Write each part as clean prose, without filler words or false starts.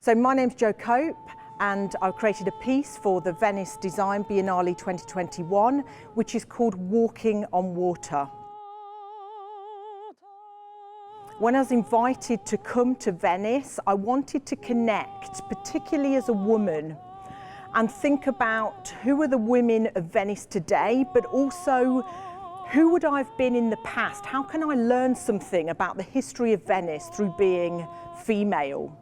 So my name's Jo Cope and I've created a piece for the Venice Design Biennale 2021, which is called Walking on Water. When I was invited to come to Venice, I wanted to connect, particularly as a woman, and think about who are the women of Venice today, but also who would I have been in the past? How can I learn something about the history of Venice through being female?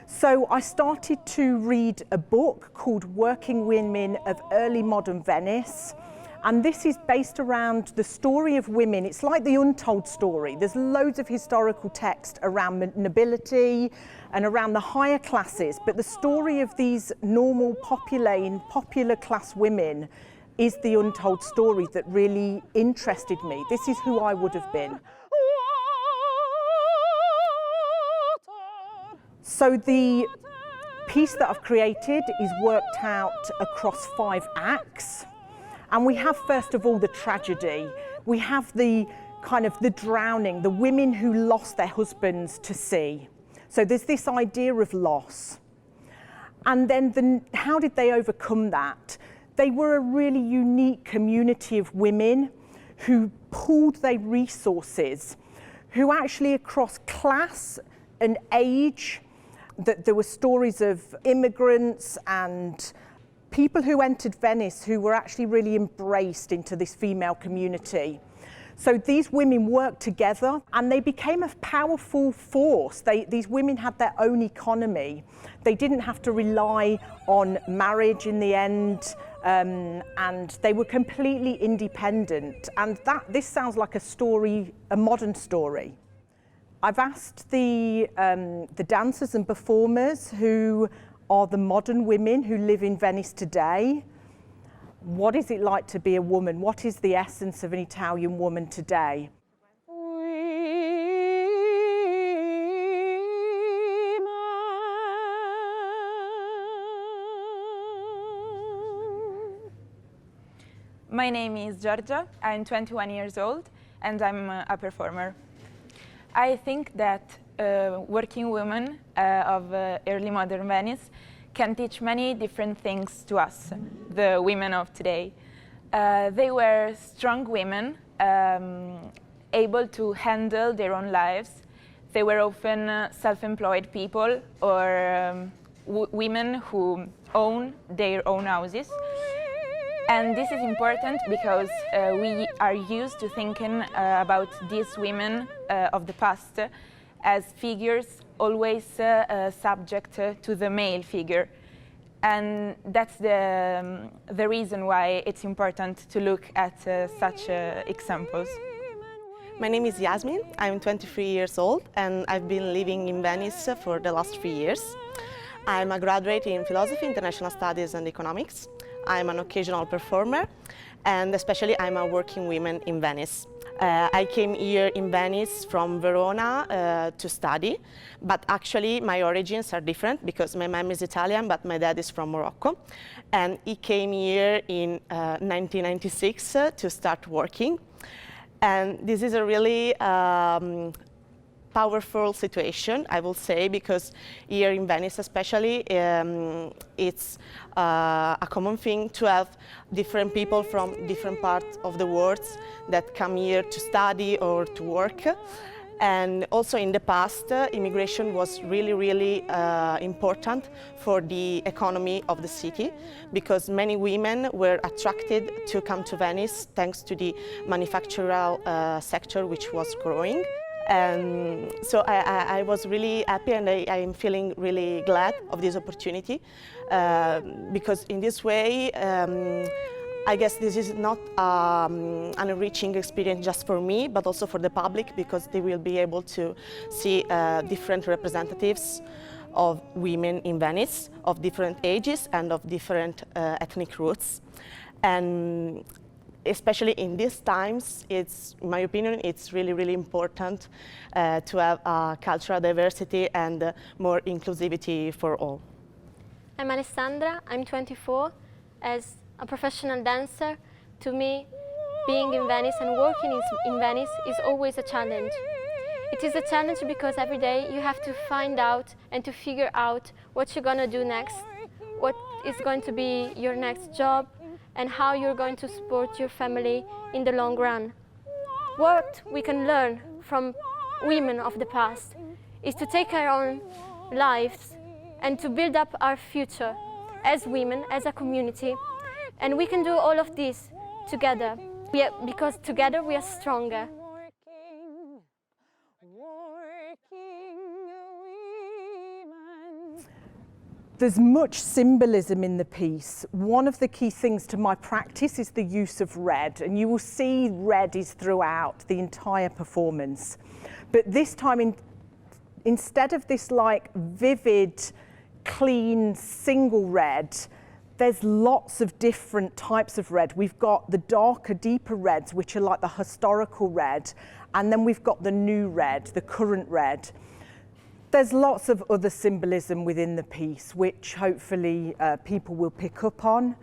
So I started to read a book called Working Women of Early Modern Venice. And this is based around the story of women. It's like the untold story. There's loads of historical text around nobility and around the higher classes, but the story of these normal, popular class women is the untold story that really interested me. This is who I would have been. So the piece that I've created is worked out across 5 acts. And we have, first of all, the tragedy. We have the drowning, the women who lost their husbands to sea. So there's this idea of loss. And then how did they overcome that? They were a really unique community of women who pooled their resources, who actually across class and age, that there were stories of immigrants and people who entered Venice who were actually really embraced into this female community. So these women worked together and they became a powerful force. These women had their own economy. They didn't have to rely on marriage in the end, and they were completely independent. And this sounds like a story, a modern story. I've asked the dancers and performers who are the modern women who live in Venice today. What is it like to be a woman? What is the essence of an Italian woman today? My name is Giorgia, I'm 21 years old and I'm a performer. I think that working women of early modern Venice can teach many different things to us, the women of today. They were strong women, able to handle their own lives. They were often self-employed people or women who own their own houses. And this is important because we are used to thinking about these women of the past as figures always subject to the male figure. And that's the reason why it's important to look at such examples. My name is Yasmin, I'm 23 years old and I've been living in Venice for the last 3 years. I'm a graduate in philosophy, international studies and economics. I'm an occasional performer and especially I'm a working woman in Venice. I came here in Venice from Verona to study, but actually my origins are different because my mom is Italian but my dad is from Morocco. And he came here in 1996 to start working. And this is a really powerful situation, I will say, because here in Venice especially, it's a common thing to have different people from different parts of the world that come here to study or to work. And also in the past, immigration was really important for the economy of the city because many women were attracted to come to Venice thanks to the manufacturing sector which was growing. And so I was really happy and I am feeling really glad of this opportunity because in this way I guess this is not an enriching experience just for me but also for the public because they will be able to see different representatives of women in Venice of different ages and of different ethnic roots. And especially in these times, in my opinion, it's really important to have cultural diversity and more inclusivity for all. I'm Alessandra, I'm 24. As a professional dancer, to me, being in Venice and working in Venice is always a challenge. It is a challenge because every day you have to find out and to figure out what you're going to do next, what is going to be your next job, and how you're going to support your family in the long run. What we can learn from women of the past is to take our own lives and to build up our future as women, as a community. And we can do all of this together, because together we are stronger. There's much symbolism in the piece. One of the key things to my practice is the use of red, and you will see red is throughout the entire performance. But this time, instead of this like vivid, clean, single red, there's lots of different types of red. We've got the darker, deeper reds, which are like the historical red, and then we've got the new red, the current red. There's lots of other symbolism within the piece, which hopefully people will pick up on.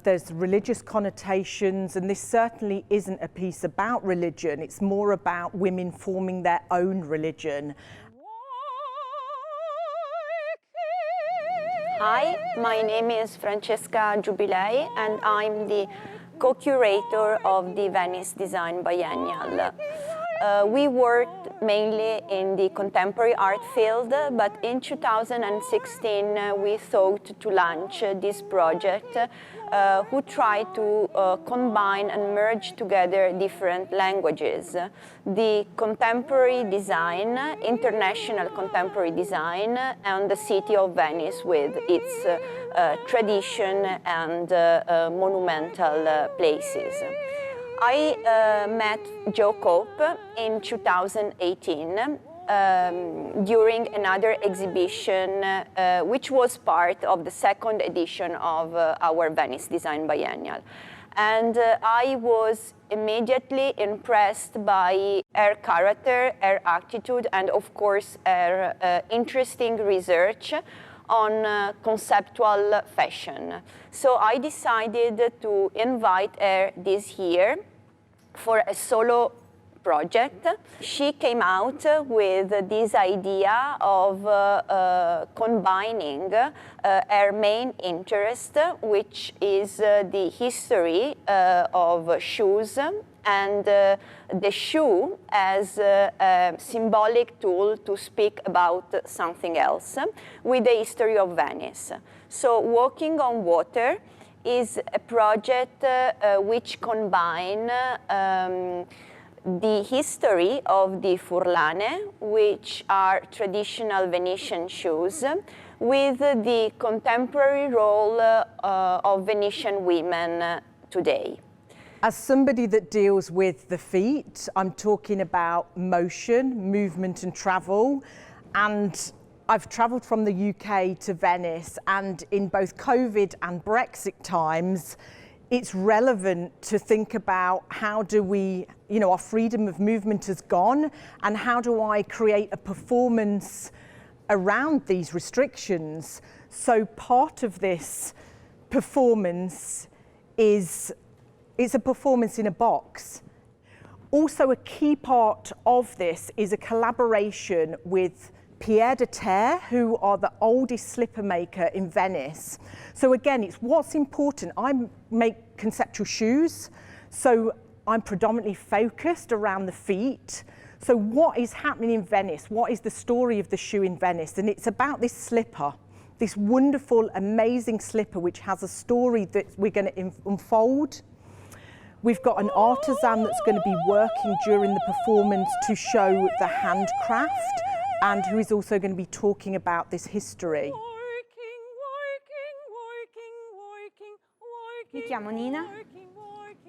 There's religious connotations, and this certainly isn't a piece about religion. It's more about women forming their own religion. Hi, my name is Francesca Giubilei, and I'm the co-curator of the Venice Design Biennial. We worked mainly in the contemporary art field, but in 2016 we thought to launch this project who tried to combine and merge together different languages. The contemporary design, international contemporary design, and the city of Venice with its tradition and monumental places. I met Jo Cope in 2018 during another exhibition which was part of the second edition of our Venice Design Biennial. And I was immediately impressed by her character, her attitude, and of course her interesting research on conceptual fashion. So I decided to invite her this year for a solo project. She came out with this idea of combining her main interest, which is the history of shoes, and the shoe as a symbolic tool to speak about something else with the history of Venice. So Walking on Water is a project which combines the history of the furlane, which are traditional Venetian shoes, with the contemporary role of Venetian women today. As somebody that deals with the feet, I'm talking about motion, movement and travel. And I've travelled from the UK to Venice, and in both COVID and Brexit times, it's relevant to think about how do we, our freedom of movement has gone, and how do I create a performance around these restrictions? So part of this performance is a performance in a box. Also, a key part of this is a collaboration with Piedàterre, who are the oldest slipper maker in Venice. So again, it's what's important. I make conceptual shoes, so I'm predominantly focused around the feet. So what is happening in Venice? What is the story of the shoe in Venice? And it's about this slipper, this wonderful, amazing slipper, which has a story that we're going to unfold. We've got an artisan that's going to be working during the performance to show the handcraft, and who is also going to be talking about this history. Mi chiamo Nina,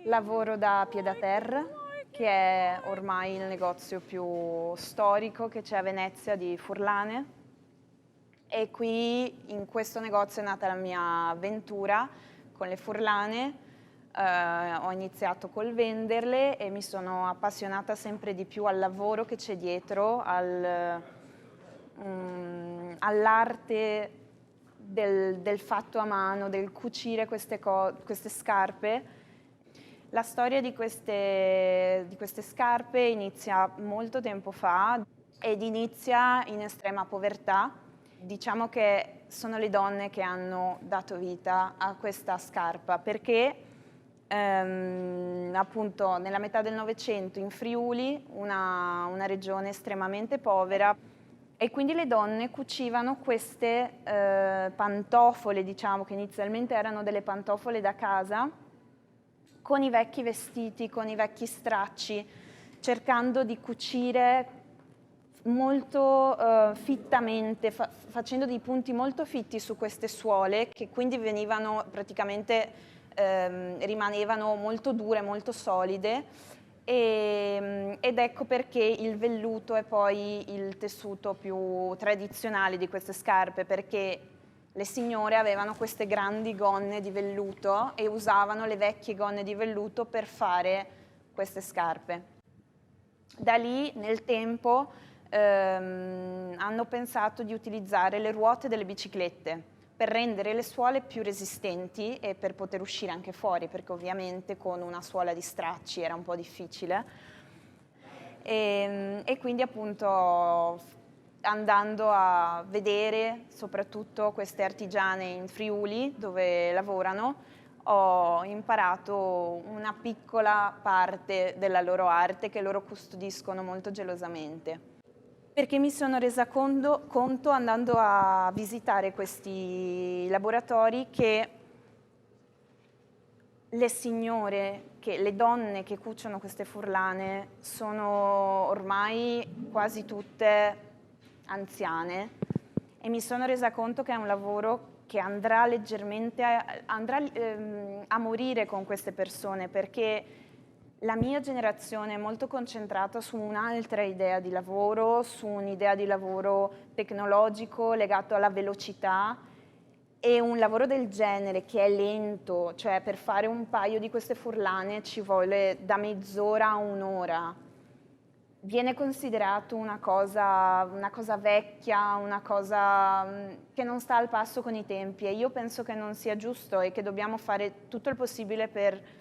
lavoro da Piedàterre, che è ormai il negozio più storico che c'è a Venezia di furlane, e qui in questo negozio è nata la mia avventura con le furlane. Ho iniziato col venderle e mi sono appassionata sempre di più al lavoro che c'è dietro, all'arte del fatto a mano, del cucire queste scarpe. La storia di queste scarpe inizia molto tempo fa ed inizia in estrema povertà. Diciamo che sono le donne che hanno dato vita a questa scarpa perché appunto nella metà del Novecento in Friuli, una regione estremamente povera, e quindi le donne cucivano queste pantofole, diciamo che inizialmente erano delle pantofole da casa, con i vecchi vestiti, con i vecchi stracci, cercando di cucire molto fittamente, facendo dei punti molto fitti su queste suole che quindi venivano praticamente, rimanevano molto dure, molto solide ed ecco perché il velluto è poi il tessuto più tradizionale di queste scarpe, perché le signore avevano queste grandi gonne di velluto e usavano le vecchie gonne di velluto per fare queste scarpe. Da lì, nel tempo, hanno pensato di utilizzare le ruote delle biciclette per rendere le suole più resistenti e per poter uscire anche fuori, perché ovviamente con una suola di stracci era un po' difficile. E quindi appunto andando a vedere soprattutto queste artigiane in Friuli dove lavorano, ho imparato una piccola parte della loro arte che loro custodiscono molto gelosamente. Perché mi sono resa conto andando a visitare questi laboratori che le signore, le donne che cuciono queste furlane sono ormai quasi tutte anziane e mi sono resa conto che è un lavoro che andrà leggermente a morire con queste persone, perché la mia generazione è molto concentrata su un'altra idea di lavoro, su un'idea di lavoro tecnologico legato alla velocità, e un lavoro del genere che è lento, cioè per fare un paio di queste furlane ci vuole da mezz'ora a un'ora. Viene considerato una cosa vecchia, una cosa che non sta al passo con i tempi, e io penso che non sia giusto e che dobbiamo fare tutto il possibile per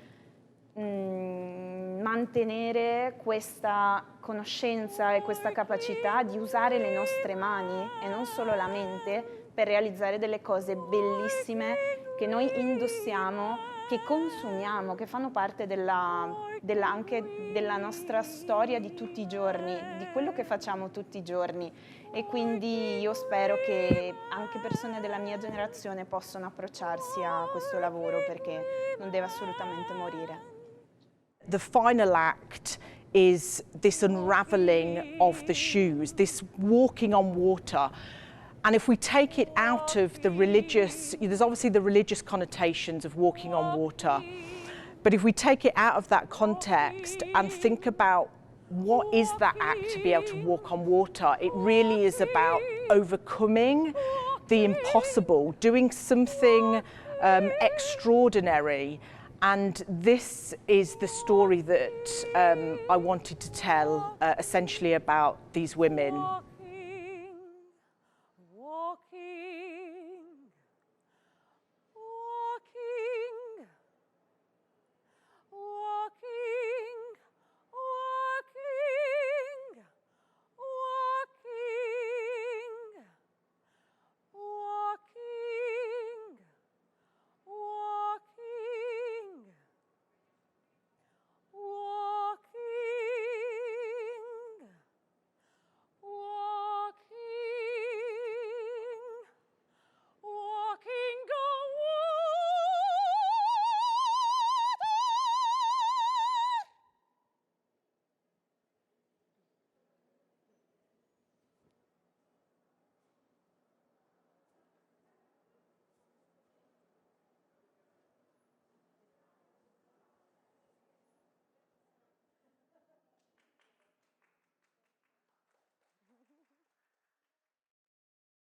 mantenere questa conoscenza e questa capacità di usare le nostre mani e non solo la mente per realizzare delle cose bellissime che noi indossiamo, che consumiamo, che fanno parte anche della nostra storia di tutti i giorni, di quello che facciamo tutti i giorni. E quindi io spero che anche persone della mia generazione possano approcciarsi a questo lavoro, perché non deve assolutamente morire. The final act is this unraveling of the shoes, this walking on water. And if we take it out of the religious, there's obviously the religious connotations of walking on water, but if we take it out of that context and think about what is that act to be able to walk on water, it really is about overcoming the impossible, doing something extraordinary. And this is the story that I wanted to tell, essentially about these women. Walking